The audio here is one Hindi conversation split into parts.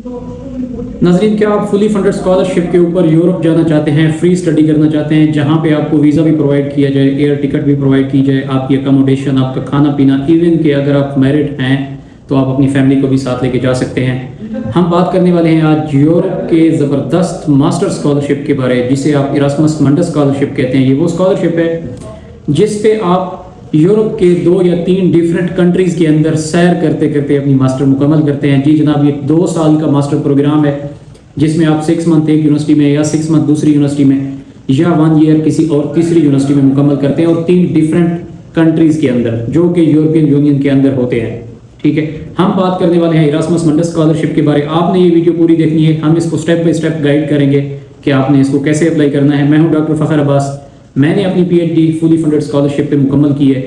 नाज़रीन, क्या आप फुली फंडेड स्कॉलरशिप के ऊपर यूरोप जाना चाहते हैं, फ्री स्टडी करना चाहते हैं, जहां पे आपको वीज़ा भी प्रोवाइड किया जाए, एयर टिकट भी प्रोवाइड की जाए, आपकी अकोमोडेशन, आपका खाना पीना, इवन कि अगर आप मैरिड हैं तो आप अपनी फैमिली को भी साथ लेके जा सकते हैं। हम बात करने वाले हैं आज यूरोप के ज़बरदस्त मास्टर स्कॉलरशिप के बारे में, जिसे आप इरास्मस मंडस स्कॉलरशिप कहते हैं। ये वो स्कॉलरशिप है जिस पे आप यूरोप के 2 या 3 डिफरेंट कंट्रीज़ के अंदर सैर करते करते अपनी मास्टर मुकम्मल करते हैं। जी जनाब, ये 2 साल का मास्टर प्रोग्राम है जिसमें आप 6 मंथ एक यूनिवर्सिटी में या 6 मंथ दूसरी यूनिवर्सिटी में या 1 ईयर किसी और तीसरी यूनिवर्सिटी में मुकम्मल करते हैं, और 3 डिफरेंट कंट्रीज़ के अंदर जो कि यूरोपियन यूनियन के अंदर होते हैं। ठीक है, हम बात करने वाले हैं इरास्मस मंडस स्कॉलरशिप के बारे में। आपने ये वीडियो पूरी देखनी है, हम इसको स्टेप बाय स्टेप गाइड करेंगे कि आपने इसको कैसे अप्लाई करना है। मैं हूँ डॉक्टर फ़खर अब्बास, मैंने अपनी PhD फुली फंडेड स्कॉलरशिप पे मुकम्मल की है।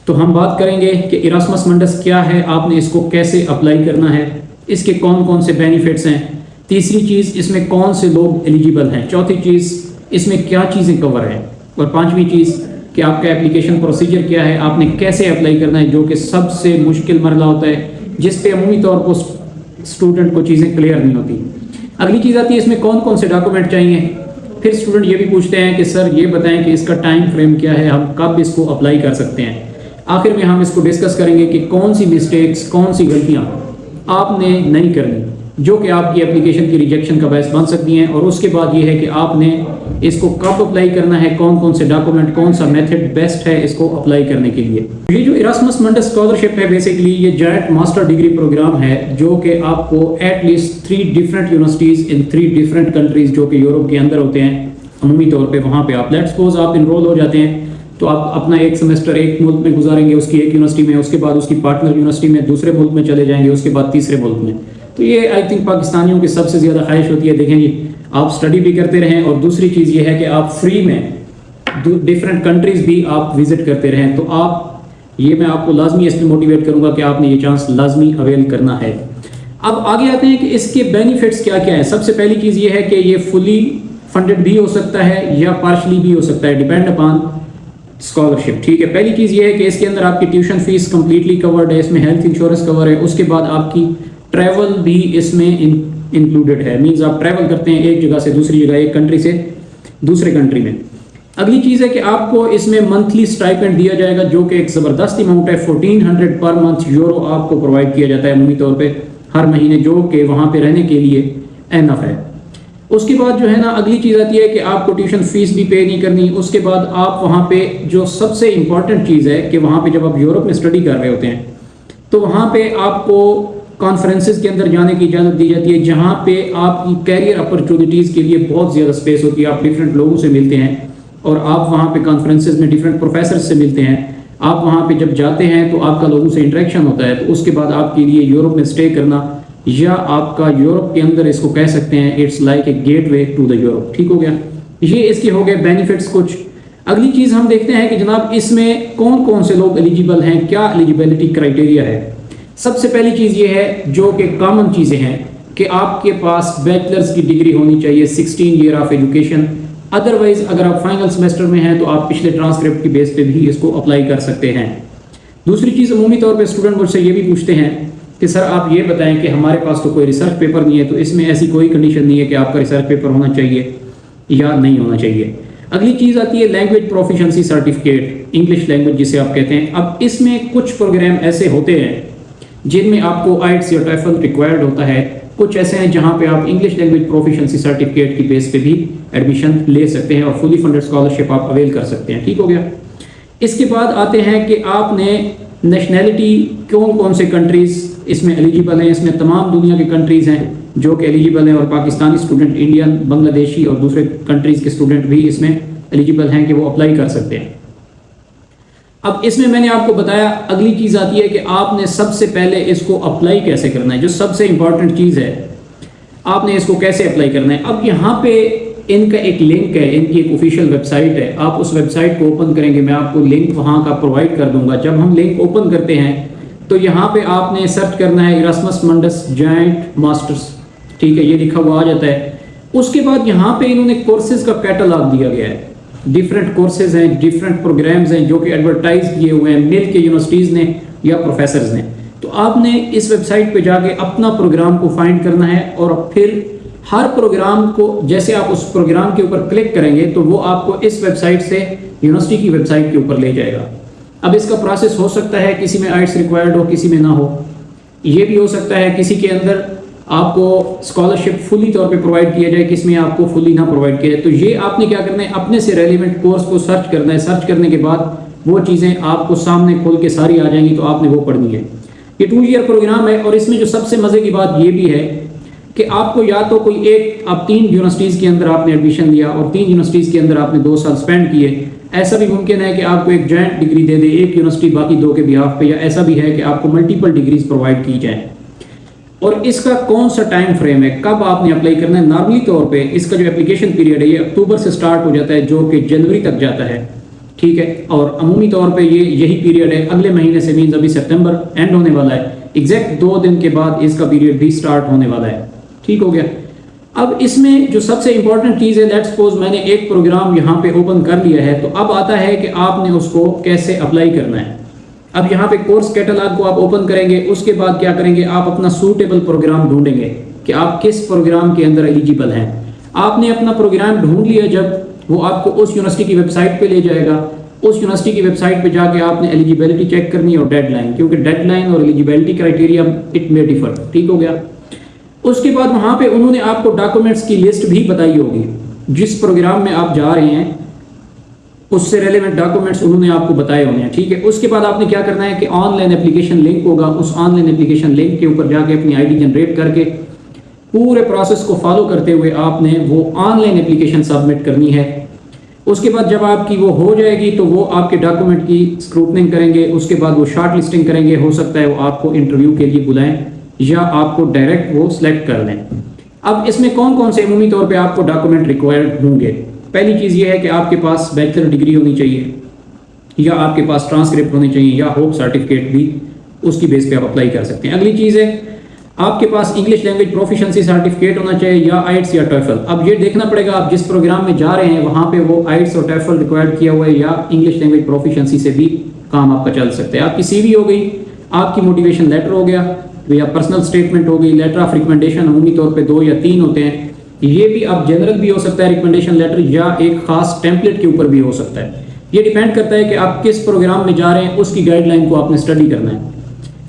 तो हम बात करेंगे कि इरास्मस मंडस क्या है, आपने इसको कैसे अप्लाई करना है, इसके कौन कौन से बेनिफिट्स हैं, तीसरी चीज़ इसमें कौन से लोग एलिजिबल हैं, चौथी चीज़ इसमें क्या चीज़ें कवर हैं, और पांचवी चीज़ कि आपका एप्लीकेशन प्रोसीजर क्या है, आपने कैसे अप्लाई करना है, जो कि सबसे मुश्किल मरला होता है, जिस पे अमूमी तौर पर स्टूडेंट को चीज़ें क्लियर नहीं होती। अगली चीज़ आती है इसमें कौन कौन से डॉक्यूमेंट चाहिए। फिर स्टूडेंट ये भी पूछते हैं कि सर ये बताएं कि इसका टाइम फ्रेम क्या है, हम कब इसको अप्लाई कर सकते हैं। आखिर में हम इसको डिस्कस करेंगे कि कौन सी मिस्टेक्स, कौन सी गलतियां आपने नहीं करनी जो कि आपकी एप्लीकेशन की रिजेक्शन का बायस बन सकती हैं, और उसके बाद ये है कि आपने इसको कब अप्लाई करना है, कौन कौन से डॉक्यूमेंट, कौन सा मेथड बेस्ट है इसको अप्लाई करने के लिए। ये जो इरास्मस मंडस स्कॉलरशिप है बेसिकली ये जॉइंट मास्टर डिग्री प्रोग्राम है जो कि आपको एटलीस्ट 3 डिफरेंट यूनिवर्सिटीज़ इन 3 डिफरेंट कंट्रीज़ जो कि यूरोप के अंदर होते हैं अमूमी तौर पर, वहाँ पर आप लेट्स सपोज आप इनरोल हो जाते हैं तो आप अपना एक सेमेस्टर एक मुल्क में गुजारेंगे, उसकी एक यूनिवर्सिटी में, उसके बाद उसकी पार्टनर यूनिवर्सिटी में दूसरे मुल्क में चले जाएंगे, उसके बाद तीसरे मुल्क में। तो ये आई थिंक पाकिस्तानियों की सबसे ज़्यादा ख्वाहिश होती है, देखें जी आप स्टडी भी करते रहें, और दूसरी चीज़ ये है कि आप फ्री में डिफरेंट कंट्रीज़ भी आप विजिट करते रहें। तो आप ये मैं आपको लाजमी इसमें मोटिवेट करूँगा कि आपने ये चांस लाजमी अवेल करना है। अब आगे आते हैं कि इसके बेनिफिट्स क्या क्या है। सबसे पहली चीज़ ये है कि ये फुली फंडेड भी हो सकता है या पार्शली भी हो सकता है, डिपेंड अपॉन स्कॉलरशिप। ठीक है, पहली चीज़ ये है कि इसके अंदर आपकी ट्यूशन फीस कंप्लीटली कवर्ड है, इसमें हेल्थ इंश्योरेंस कवर है, उसके बाद आपकी ट्रैवल भी इसमें इंक्लूडेड है, मींस आप ट्रैवल करते हैं एक जगह से दूसरी जगह, एक कंट्री से दूसरे कंट्री में। अगली चीज़ है कि आपको इसमें मंथली स्टाइपेंड दिया जाएगा जो कि एक ज़बरदस्त अमाउंट है, 1400 पर मंथ यूरो आपको प्रोवाइड किया जाता है अमूमी तौर पर हर महीने, जो कि वहाँ पर रहने के लिए एनफ है। उसके बाद जो है ना अगली चीज़ आती है कि आपको ट्यूशन फीस भी पे नहीं करनी। उसके बाद आप वहाँ पे जो सबसे इम्पॉर्टेंट चीज़ है कि वहाँ पे जब आप यूरोप में स्टडी कर रहे होते हैं तो वहाँ पे आपको कॉन्फ्रेंसेस के अंदर जाने की इजाज़त दी जाती है, जहाँ पे आपकी कैरियर अपॉर्चुनिटीज़ के लिए बहुत ज़्यादा स्पेस होती है। आप डिफरेंट लोगों से मिलते हैं और आप वहाँ पे कॉन्फ्रेंसेस में डिफरेंट प्रोफेसर से मिलते हैं। आप वहाँ पे जब जाते हैं तो आपका लोगों से इंटरेक्शन होता है, तो उसके बाद आपके लिए यूरोप में स्टे करना या आपका यूरोप के अंदर इसको कह सकते हैं it's like a gateway to the Europe. ठीक हो गया, ये इसके हो गए बेनिफिट्स कुछ। अगली चीज़ हम देखते हैं कि जनाब इसमें कौन कौन से लोग एलिजिबल हैं, क्या एलिजिबिलिटी क्राइटेरिया है। सबसे पहली चीज़ ये है जो कि कॉमन चीज़ें हैं कि आपके पास बैचलर्स की डिग्री होनी चाहिए, 16 ईयर ऑफ एजुकेशन। अदरवाइज अगर आप फाइनल सेमेस्टर में हैं तो आप पिछले ट्रांसक्रिप्ट की बेस पे भी इसको अप्लाई कर सकते हैं। दूसरी चीज़ अमूमी तौर पर स्टूडेंट मुझसे ये भी पूछते हैं कि सर आप ये बताएं कि हमारे पास तो कोई रिसर्च पेपर नहीं है, तो इसमें ऐसी कोई कंडीशन नहीं है कि आपका रिसर्च पेपर होना चाहिए या नहीं होना चाहिए। अगली चीज़ आती है language proficiency certificate, English language जिसे आप कहते हैं। अब इसमें कुछ प्रोग्राम ऐसे होते हैं जिनमें आपको आइट्स या टॉफल रिक्वायर्ड होता है, कुछ ऐसे हैं जहाँ पे आप इंग्लिश लैंग्वेज प्रोफिशिएंसी सर्टिफिकेट की बेस पे भी एडमिशन ले सकते हैं और फुली फंडेड स्कॉलरशिप आप अवेल कर सकते हैं। ठीक हो गया। इसके बाद आते हैं कि आपने नेशनैलिटी कौन कौन से कंट्रीज़ इसमें एलिजिबल हैं। इसमें तमाम दुनिया के कंट्रीज़ हैं जो कि एलिजिबल हैं, और पाकिस्तानी स्टूडेंट, इंडियन, बांग्लादेशी और दूसरे कंट्रीज़ के स्टूडेंट भी इसमें एलिजिबल हैं कि वो अप्लाई कर सकते हैं। अब इसमें मैंने आपको बताया, अगली चीज़ आती है कि आपने सबसे पहले इसको अप्लाई कैसे करना है। जो सबसे इंपॉर्टेंट चीज़ है, आपने इसको कैसे अप्लाई करना है। अब यहाँ पे इनका एक लिंक है, इनकी एक ऑफिशियल वेबसाइट है। आप उस वेबसाइट को ओपन करेंगे, मैं आपको लिंक वहाँ का प्रोवाइड कर दूंगा। जब हम लिंक ओपन करते हैं तो यहाँ पे आपने सर्च करना है इरास्मस मंडस जॉइंट मास्टर्स। ठीक है, ये लिखा हुआ आ जाता है। उसके बाद यहाँ पे इन्होंने कोर्सेज का कैटलॉग दिया गया है, डिफरेंट कोर्सेज हैं, डिफरेंट प्रोग्राम्स हैं जो कि एडवर्टाइज किए हुए हैं मिल के यूनिवर्सिटीज़ ने या प्रोफेसर्स ने। तो आपने इस वेबसाइट पे जाके अपना प्रोग्राम को फाइंड करना है और फिर हर प्रोग्राम को जैसे आप उस प्रोग्राम के ऊपर क्लिक करेंगे तो वो आपको इस वेबसाइट से यूनिवर्सिटी की वेबसाइट के ऊपर ले जाएगा। अब इसका प्रोसेस हो सकता है किसी में आइट्स रिक्वायर्ड हो, किसी में ना हो। ये भी हो सकता है किसी के अंदर आपको स्कॉलरशिप फुली तौर पे प्रोवाइड किया जाए, किसी में आपको फुली ना प्रोवाइड किया जाए। तो ये आपने क्या करना है, अपने से रेलिवेंट कोर्स को सर्च करना है। सर्च करने के बाद वो चीज़ें आपको सामने खोल के सारी आ जाएंगी, तो आपने वो पढ़नी है। ये 2 ईयर प्रोग्राम है और इसमें जो सबसे मज़े की बात ये भी है कि आपको या तो कोई एक, आप 3 यूनिवर्सिटीज़ के अंदर आपने एडमिशन लिया और 3 यूनिवर्सिटीज़ के अंदर आपने 2 साल स्पेंड किए। ऐसा भी मुमकिन है कि आपको एक जॉइंट डिग्री दे दे एक यूनिवर्सिटी बाकी 2 के बिहाफ पे, या ऐसा भी है कि आपको मल्टीपल डिग्रीज प्रोवाइड की जाए। और इसका कौन सा टाइम फ्रेम है, कब आपने अप्लाई करना है? नॉर्मली तौर पे इसका जो एप्लीकेशन पीरियड है ये अक्टूबर से स्टार्ट हो जाता है, जो कि जनवरी तक जाता है, ठीक है। और अमूमी तौर पे ये यही पीरियड है। अगले महीने से मीन्स अभी सितंबर एंड होने वाला है, एग्जैक्ट 2 दिन के बाद इसका पीरियड भी स्टार्ट होने वाला है, ठीक हो गया। अब इसमें जो सबसे इंपॉर्टेंट चीज़ है, लेट्स सपोज मैंने एक प्रोग्राम यहाँ पे ओपन कर लिया है, तो अब आता है कि आपने उसको कैसे अप्लाई करना है। अब यहाँ पे कोर्स कैटलॉग को आप ओपन करेंगे, उसके बाद क्या करेंगे, आप अपना सूटेबल प्रोग्राम ढूंढेंगे कि आप किस प्रोग्राम के अंदर एलिजिबल हैं। आपने अपना प्रोग्राम ढूंढ लिया, जब वो आपको उस यूनिवर्सिटी की वेबसाइट पे ले जाएगा। उस यूनिवर्सिटी की वेबसाइट पे जाके आपने एलिजिबिलिटी चेक करनी है और डेडलाइन, क्योंकि डेडलाइन और eligibility criteria it may differ, ठीक हो गया। उसके बाद वहाँ पे उन्होंने आपको डॉक्यूमेंट्स की लिस्ट भी बताई होगी, जिस प्रोग्राम में आप जा रहे हैं उससे रेलेवेंट डॉक्यूमेंट्स उन्होंने आपको बताए होंगे, ठीक है। उसके बाद आपने क्या करना है कि ऑनलाइन एप्लीकेशन लिंक होगा, उस ऑनलाइन एप्लीकेशन लिंक के ऊपर जाके अपनी आईडी जनरेट करके पूरे प्रोसेस को फॉलो करते हुए आपने वो ऑनलाइन एप्लीकेशन सबमिट करनी है। उसके बाद जब आपकी वो हो जाएगी तो वो आपके डॉक्यूमेंट की स्क्रूटनिंग करेंगे, उसके बाद वो शॉर्ट लिस्टिंग करेंगे। हो सकता है वो आपको इंटरव्यू के लिए बुलाएं या आपको डायरेक्ट वो सिलेक्ट कर लें। अब इसमें कौन कौन से अमूमी तौर पे आपको डॉक्यूमेंट रिक्वायर्ड होंगे? पहली चीज़ ये है कि आपके पास बैचलर डिग्री होनी चाहिए, या आपके पास ट्रांसक्रिप्ट होनी चाहिए, या होप सर्टिफिकेट भी उसकी बेस पे आप अप्लाई कर सकते हैं। अगली चीज़ है आपके पास इंग्लिश लैंग्वेज प्रोफिशिएंसी सर्टिफिकेट होना चाहिए, या आइट्स या टॉफल। अब ये देखना पड़ेगा आप जिस प्रोग्राम में जा रहे हैं वहाँ पे वो आइट्स और टॉफल रिक्वायर्ड किया हुआ है, या इंग्लिश लैंग्वेज प्रोफिशिएंसी से भी काम आपका चल सकता है। आपकी सीवी हो गई, आपकी मोटिवेशन लेटर हो गया, या पर्सनल स्टेटमेंट हो गई, लेटर ऑफ रिकमेंडेशन अमूमी तौर पे 2 या 3 होते हैं। ये भी अब जनरल भी हो सकता है रिकमेंडेशन लेटर, या एक खास टेम्पलेट के ऊपर भी हो सकता है। ये डिपेंड करता है कि आप किस प्रोग्राम में जा रहे हैं, उसकी गाइडलाइन को आपने स्टडी करना है।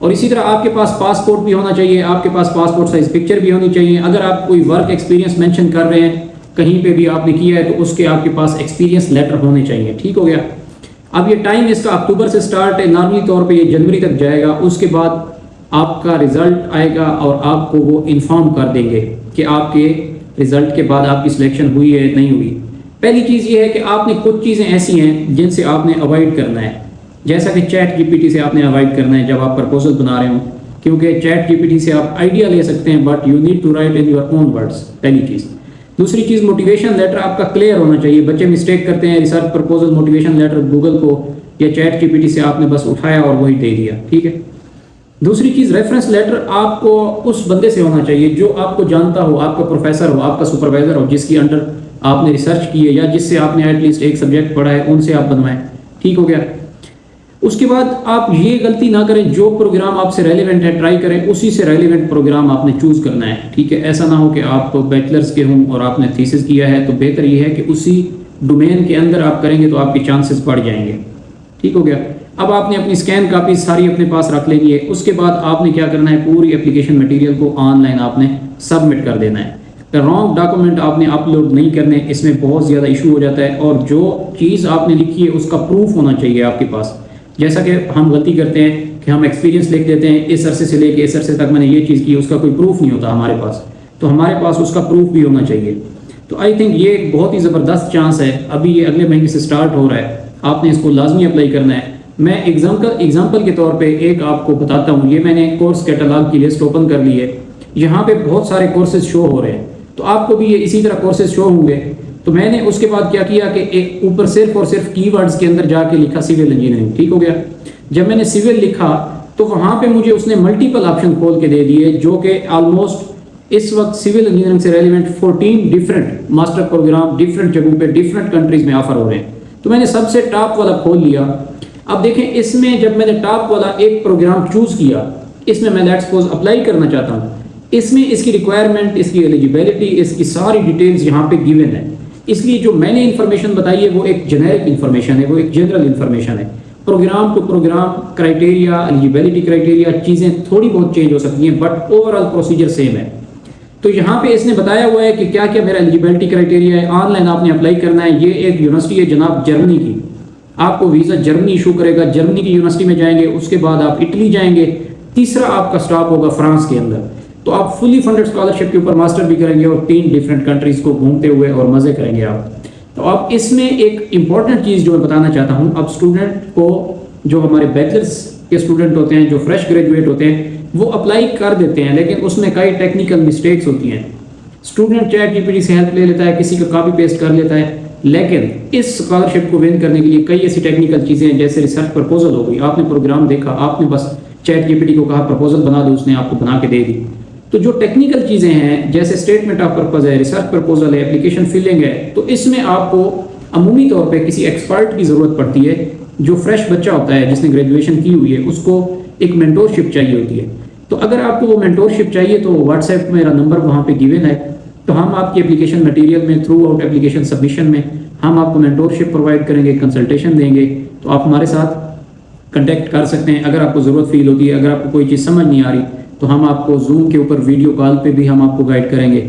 और इसी तरह आपके पास पासपोर्ट भी होना चाहिए, आपके पास पासपोर्ट साइज पिक्चर भी होनी चाहिए। अगर आप कोई वर्क एक्सपीरियंस मेंशन कर रहे हैं, कहीं पे भी आपने किया है, तो उसके आपके पास एक्सपीरियंस लेटर होने चाहिए, ठीक हो गया। अब ये टाइम इसका अक्टूबर से स्टार्ट है, नॉर्मली तौर पे ये जनवरी तक जाएगा। उसके बाद आपका रिजल्ट आएगा और आपको वो इन्फॉर्म कर देंगे कि आपके रिजल्ट के बाद आपकी सिलेक्शन हुई है नहीं हुई। पहली चीज़ ये है कि आपने कुछ चीज़ें ऐसी हैं जिनसे आपने अवॉइड करना है, जैसा कि चैट जीपीटी से आपने अवॉइड करना है जब आप प्रपोजल बना रहे हो, क्योंकि चैट जीपीटी से आप आइडिया ले सकते हैं but you need to write in your own words, पहली चीज़। दूसरी चीज़, मोटिवेशन लेटर आपका क्लियर होना चाहिए। बच्चे मिस्टेक करते हैं, research proposal motivation letter Google को या चैट जीपीटी से आपने बस उठाया और वही दे दिया, ठीक है। दूसरी चीज़, रेफरेंस लेटर आपको उस बंदे से होना चाहिए जो आपको जानता हो, आपका प्रोफेसर हो, आपका सुपरवाइजर हो, जिसकी अंडर आपने रिसर्च की है या जिससे आपने एटलीस्ट एक सब्जेक्ट पढ़ा है, उनसे आप बनवाएं, ठीक हो गया। उसके बाद आप ये गलती ना करें, जो प्रोग्राम आपसे रेलिवेंट है ट्राई करें, उसी से रेलिवेंट प्रोग्राम आपने चूज करना है, ठीक है। ऐसा ना हो कि आप बैचलर्स के हों और आपने थीसिस किया है, तो बेहतर ये है कि उसी डोमेन के अंदर आप करेंगे तो आपके चांसेस बढ़ जाएंगे, ठीक हो गया। अब आपने अपनी स्कैन कापी सारी अपने पास रख लेनी है। उसके बाद आपने क्या करना है, पूरी एप्लीकेशन मटेरियल को ऑनलाइन आपने सबमिट कर देना है। रॉन्ग डॉक्यूमेंट आपने अपलोड नहीं करने, इसमें बहुत ज़्यादा इशू हो जाता है। और जो चीज़ आपने लिखी है उसका प्रूफ होना चाहिए आपके पास। जैसा कि हम गलती करते हैं कि हम एक्सपीरियंस लिख देते हैं, इस अरसे से लेके इस अरसे तक मैंने ये चीज़ की, उसका कोई प्रूफ नहीं होता हमारे पास, तो हमारे पास उसका प्रूफ भी होना चाहिए। तो आई थिंक ये एक बहुत ही ज़बरदस्त चांस है, अभी ये अगले महीने से स्टार्ट हो रहा है, आपने इसको लाजमी अप्लाई करना है। मैं एग्जाम्पल के तौर पे एक आपको बताता हूँ। ये मैंने कोर्स कैटलॉग की लिस्ट ओपन कर ली है, यहाँ पे बहुत सारे कोर्सेज शो हो रहे हैं, तो आपको भी ये इसी तरह कोर्सेज शो होंगे। तो मैंने उसके बाद क्या किया कि एक ऊपर सिर्फ और सिर्फ कीवर्ड्स के अंदर जाके लिखा सिविल इंजीनियरिंग, ठीक हो गया। जब मैंने सिविल लिखा तो वहाँ पे मुझे उसने मल्टीपल ऑप्शन खोल के दे दिए, जो कि ऑलमोस्ट इस वक्त सिविल इंजीनियरिंग से relevant 14 different master program different जगहों पे डिफरेंट कंट्रीज में ऑफर हो रहे हैं। तो मैंने सबसे टॉप वाला खोल लिया। अब देखें, इसमें जब मैंने टॉप वाला एक प्रोग्राम चूज किया इसमें मैं लेट्स सपोज अप्लाई करना चाहता हूँ, इसमें इसकी रिक्वायरमेंट, इसकी एलिजिबिलिटी, इसकी सारी डिटेल्स यहाँ पे गिवन है। इसलिए जो मैंने इन्फॉर्मेशन बताई है वो एक जेनेरिक इन्फॉर्मेशन है, वो एक जनरल इन्फॉर्मेशन है। Program to program criteria, eligibility criteria, चीज़ें थोड़ी बहुत चेंज हो सकती हैं, बट ओवरऑल प्रोसीजर सेम है। तो यहाँ पे इसने बताया हुआ है कि क्या क्या मेरा एलिजिबिलिटी क्राइटेरिया है। ऑनलाइन आपने अप्लाई करना है। ये एक यूनिवर्सिटी है जनाब जर्मनी की, आपको वीज़ा जर्मनी इशू करेगा। जर्मनी की यूनिवर्सिटी में जाएंगे, उसके बाद आप इटली जाएंगे, तीसरा आपका स्टॉप होगा फ्रांस के अंदर। तो आप फुली फंडेड स्कॉलरशिप के ऊपर मास्टर भी करेंगे और 3 डिफरेंट कंट्रीज को घूमते हुए और मज़े करेंगे आप। तो अब इसमें एक इम्पॉर्टेंट चीज़ जो मैं बताना चाहता हूँ, अब स्टूडेंट को, जो हमारे बैचलर्स के स्टूडेंट होते हैं, जो फ्रेश ग्रेजुएट होते हैं, वो अप्लाई कर देते हैं, लेकिन उसमें कई टेक्निकल मिस्टेक्स होती हैं। स्टूडेंट चैट जीपीटी से हेल्प ले लेता है, किसी का कॉपी पेस्ट कर लेता है, लेकिन इस स्कॉलरशिप को विन करने के लिए कई ऐसी टेक्निकल चीज़ें हैं, जैसे रिसर्च प्रपोजल हो गई। आपने प्रोग्राम देखा, आपने बस चैट जीपीटी को कहा प्रपोजल बना दो, उसने आपको बना के दे दी। तो जो टेक्निकल चीज़ें हैं, जैसे स्टेटमेंट ऑफ पर्पज़ है, रिसर्च प्रपोजल है, एप्लीकेशन फिलिंग है, तो इसमें आपको अमूमी तौर पे किसी एक्सपर्ट की ज़रूरत पड़ती है। जो फ्रेश बच्चा होता है जिसने ग्रेजुएशन की हुई है, उसको एक मेंटोरशिप चाहिए होती है। तो अगर आपको वो मेंटोरशिप चाहिए तो व्हाट्सएप में मेरा नंबर वहाँ पे गिवन है। तो हम आपकी एप्लीकेशन मटेरियल में, थ्रू आउट एप्लीकेशन सबमिशन में, हम आपको मेंटोरशिप प्रोवाइड करेंगे, कंसल्टेशन देंगे। तो आप हमारे साथ कंटेक्ट कर सकते हैं। अगर आपको ज़रूरत फील होती है, अगर आपको कोई चीज़ समझ नहीं आ रही, तो हम आपको जूम के ऊपर वीडियो कॉल पे भी हम आपको गाइड करेंगे।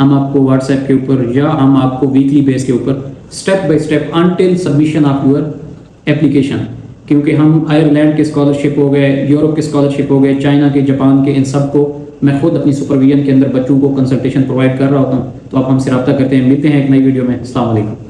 हम आपको व्हाट्सएप के ऊपर या हम आपको वीकली बेस के ऊपर step by step until submission of your application, क्योंकि हम आयरलैंड के स्कॉलरशिप हो गए, यूरोप के स्कॉलरशिप हो गए, चाइना के, जापान के, इन सब को मैं खुद अपनी सुपरविजन के अंदर बच्चों को कंसल्टेशन प्रोवाइड कर रहा होता हूँ। तो आप हमसे रब्ता करते हैं। मिलते हैं एक नई वीडियो में। अस्सलाम वालेकुम।